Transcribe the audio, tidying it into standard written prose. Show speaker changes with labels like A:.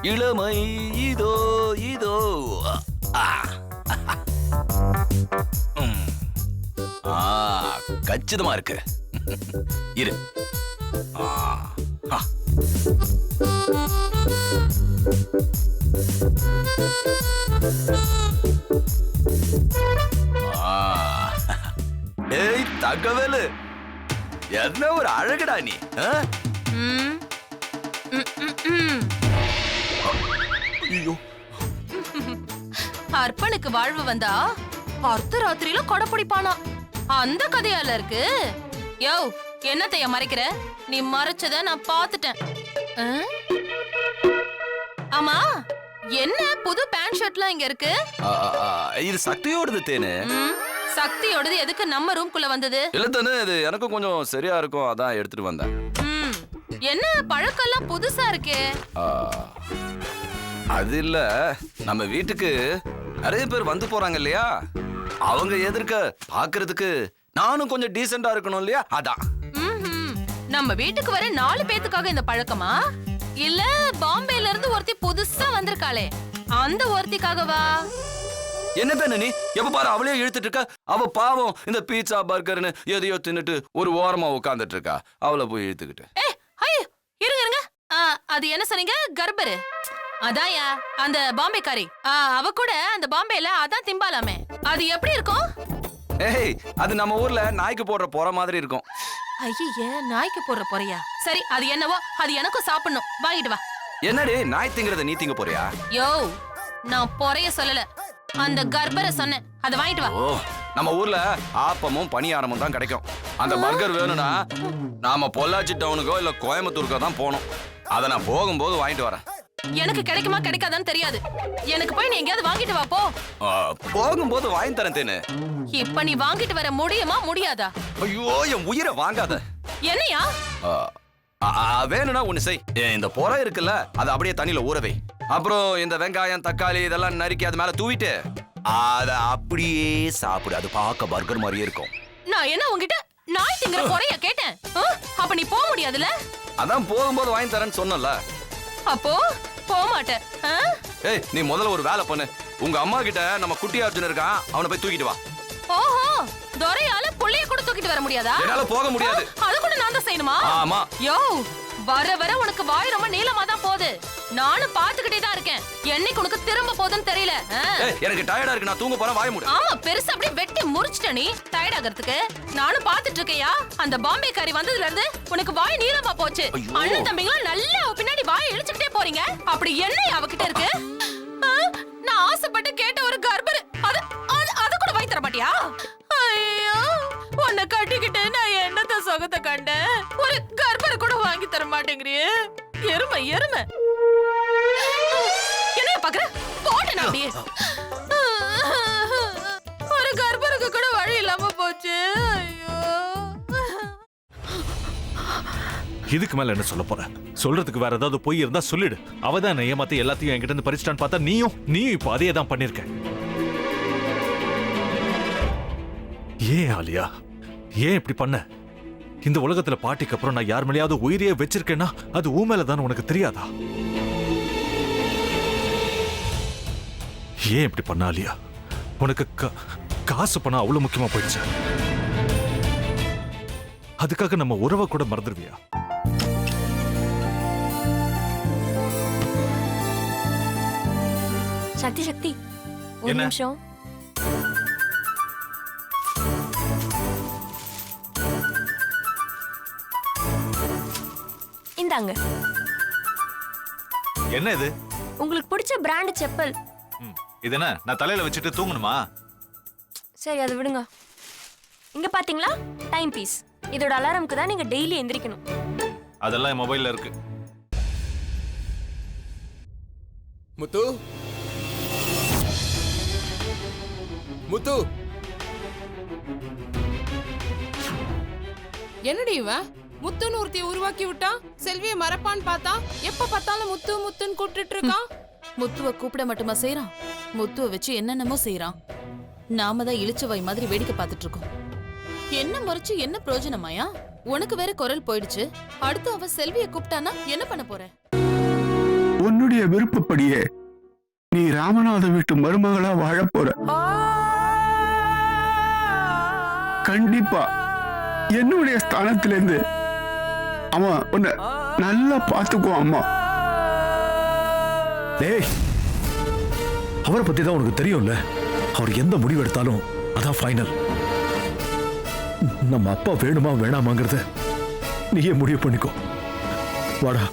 A: இளமை இதோ இதோ. கச்சிதமா இருக்கு. இரு. ஏய் தகவலு, என்ன ஒரு அழகுடா நீ. ஐயோ,
B: அர்ப்பனுக்கு வாழ்வு வந்தா அர்த்த ராத்திரியில கொடை பிடிப்பானா, அந்த கதையால இருக்கு. யோ, என்னத்தைய மறைக்கிற? நீ மறைச்சத நான் பாத்துட்டேன். ஆமா, என்ன புது பேண்ட் ஷர்ட்லாம் இங்க இருக்கு?
A: இது சக்தியோடது தேனு.
B: சக்தியோடது எதுக்கு நம்ம ரூம்குள்ள வந்தது?
A: இல்ல தானே, இது எனக்கும் கொஞ்சம் சரியா இருக்கும், அதான் எடுத்துட்டு வந்தேன்.
B: என்ன பழக்கெல்லாம் புதுசா இருக்கே?
A: அது இல்ல, நம்ம வீட்டுக்கு நிறைய பேர் வந்து போறாங்க இல்லையா, அவங்க எதிர்க்க பாக்குறதுக்கு நானும் கொஞ்சம் டீசெண்டா இருக்கணும் இல்லையா, அதான்.
B: நம்ம வீட்டுக்கு வர 4 பேத்துக்காக இந்த பழக்கமா? இல்ல பாம்பேல இருந்து ஒருத்தி புதுசா வந்திருக்காளே, அந்த ஒருத்திக்காகவா?
A: என்ன தானே நீ எப்ப பாரு அவளே இழுத்துட்டு இருக்க. அவ பாவம் இந்த பீட்சா பர்கர்னு எதையோ தின்னுட்டு ஒரு ஓரமா உட்கார்ந்துட்டு இருக்கா. அவளை போய் இழுத்துக்கிட்டு.
B: இருங்க, அது என்ன சொன்னீங்க? கர்ப்பரு? அதாயா அந்த பாம்பேக்காரி. அவ கூட அந்த பாம்பேல அதான் திம்பாலாமே, அது எப்படி இருக்கும்?
A: ஏய், அது நம்ம ஊர்ல நாய்க்கு போடுற பொற மாதிரி இருக்கும்.
B: ஐயே, நாய்க்கு போடுற பொறையா? சரி, அது என்னவோ, அது எனக்கும் சாப்பிடணும், வாங்கிட்டு வா.
A: என்னடி நாய் திங்கறத நீ திங்க போறியா?
B: யோ, நான் பொறைய சொல்லல, அந்த கர்ப்பரை சொன்னேன், அதை வாங்கிட்டு வா.
A: ஓ, நம்ம ஊர்ல ஆப்பமும் பணியாரமும் தான் கிடைக்கும். அந்த பர்கர் வேணும்னா நாம பொள்ளாச்சி டவுனுக்கோ இல்ல கோயம்புத்தூருக்கோ தான் போகணும். அதை நான் போகும்போது வாங்கிட்டு வரேன்.
B: எனக்கு கிடைக்குமா கிடைக்காதான்னு தெரியாது, எனக்கு போய் நீ எங்கேயாவது வாங்கிட்டு வா போ.
A: போகும்போது வாங்கி தரேன் தேனு.
B: இப்ப நீ வாங்கிட்டு வர முடியுமா முடியாதா?
A: ஐயோ, என் உயிரை வாங்காத.
B: என்னையா?
A: வேணும்னா ஒண்ணு செய், இந்த பொறை இருக்குல்ல, அதை அப்படியே தண்ணியில ஊறவை. அப்புறம் இந்த வெங்காயம் தக்காளி இதெல்லாம் நறுக்கி அது மேல தூவிட்டு அத அப்படியே சாப்பிடு. அது பார்க்க பர்கர் மாதிரியே இருக்கும்.
B: நான் என்ன உன்கிட்ட நாய் திங்கிற பொறைய கேட்டேன்? அப்ப நீ போக முடியாதுல?
A: அதான் போகும்போது வாங்கி தரேன்னு சொன்னல.
B: அப்போ போக மாட்டேன்.
A: ஏய், நீ முதல்ல ஒரு வேலை பண்ணு. உங்க அம்மா கிட்ட நம்ம குட்டி அர்ஜுன் இருக்கான், அவனை போய் தூக்கிட்டு வா.
B: ஓஹோ, துரையால புள்ளைய கூட தூக்கிட்டு வர முடியாதா?
A: என்னால போக முடியாது.
B: அது கூட நான் தான் செய்யணுமா?
A: ஆமா.
B: யோ, வர வர உனக்கு வாய் ரொம்ப நீளமா தான் போகுது. நானும் பாத்துக்கிட்டே தான் இருக்கேன், என்னைக்கு உனக்கு திரும்ப போகுதுன்னு தெரியல.
A: எனக்கு டயர்டா இருக்கு, நான் தூங்க போறேன், வாய மூடு.
B: ஆமா, பெருசா அப்படியே வெட்டி முறிச்சிட்ட நீ டயர்ட் ஆகிறதுக்கு. நானும் பாத்துட்டு இருக்கேயா, அந்த பாம்பே காரி வந்ததுல இருந்து உனக்கு வாய் நீளமா போச்சு. அண்ணன் தம்பிங்களும் நல்லா பின்னாடி வாய் இழுச்சுக்கிட்டே போறீங்க. அப்படி என்ன அவகிட்ட இருக்கு? நான் ஆசைப்பட்டு கேட்ட ஒரு கர்ப்பர், அது கூட வாங்கி தர மாட்டியா? ஐயோ, உன்னை கட்டிக்கிட்டு நான் என்னத்த சுகத்தை கண்டேன், ஒரு கர்ப்பர் கூட வாங்கி தர மாட்டேங்கிறியே. எருமை எருமை, என்ன பாக்குற? போட்டேன் அப்படியே. ஒரு கர்ப்பருக்கு கூட வழி இல்லாம போச்சு. ஐயோ,
C: இதுக்கு மேல என்ன சொல்ல போற? சொல்றதுக்கு வேற ஏதாவது பொய் இருந்தா சொல்லிடு. அவதான் ஏமாத்தி எல்லாத்தையும் என்கிட்ட இருந்து பறிச்சிட்டான்னு பார்த்தா நீயும் இப்ப அதே தான் பண்ணிருக்க. ஏன் ஆலியா, ஏன் இப்படி பண்ண? இந்த உலகத்துல பாட்டிக்கு அப்புறம் நான் யார் மேலேயாவது உயிரையே வச்சிருக்கேன்னா அது ஊ மேலதான் உனக்கு தெரியாதா? ஏன் இப்படி பண்ண ஆலியா? உனக்கு காசு பணம் அவ்வளவு முக்கியமா போயிடுச்சு, அதுக்காக நம்ம உறவை கூட மறந்துடுவியா?
D: சக்தி சக்தி, ஒரு நிமிஷம். இந்தாங்க.
C: என்ன இது?
D: உங்களுக்கு பிடிச்ச பிராண்ட் செப்பல்.
C: இது என்ன நான் தலையில வச்சுட்டு தூங்கணுமா?
D: சரி, அதை விடுங்க. இங்க பாத்தீங்களா, டைம் பீஸ். இதோட அலாரம்க்கு தான் நீங்க டெய்லி எந்திரிக்கணும்.
C: அதெல்லாம் என் மொபைல்ல இருக்கு.
E: முத்து, முத்து,
F: என்னடி இவன் முத்துன்னு ஒருத்திய உருவாக்கி விட்டான், செல்விய மறப்பான்னு பார்த்தா எப்ப பார்த்தாலும் முத்து முத்துன்னு கூப்பிட்டு இருக்கான்.
B: முத்துவ கூப்பிட மட்டுமா செய்யறான், முத்துவ வச்சு என்னென்னமோ செய்யறான். நாம தான் இளிச்சவாய் மாதிரி வேடிக்கை பார்த்துட்டு இருக்கோம். என்ன முறைச்சு என்ன பிரயோஜனமாயா? உனக்கு வேற குரல் போயிடுச்சு, அடுத்து அவ செல்விய கூப்பிட்டானா என்ன பண்ண போற?
G: உன்னுடைய விருப்பப்படியே நீ ராமநாத வீட்டு மருமகளா வாழப் போற. கண்டிப்பா என்னுடைய ஸ்தானத்திலிருந்து அவன் உன்னை நல்லா பார்த்துக்குவான் அம்மா.
H: டேய், அவரை பத்தி தான் உனக்கு தெரியும்ல. அவர் எந்த முடிவு எடுத்தாலும் அதான் ஃபைனல். நம்ம அப்பா வேணுமா வேணாமாங்கிறத நீயே முடிவு பண்ணிக்கோ. வாடா.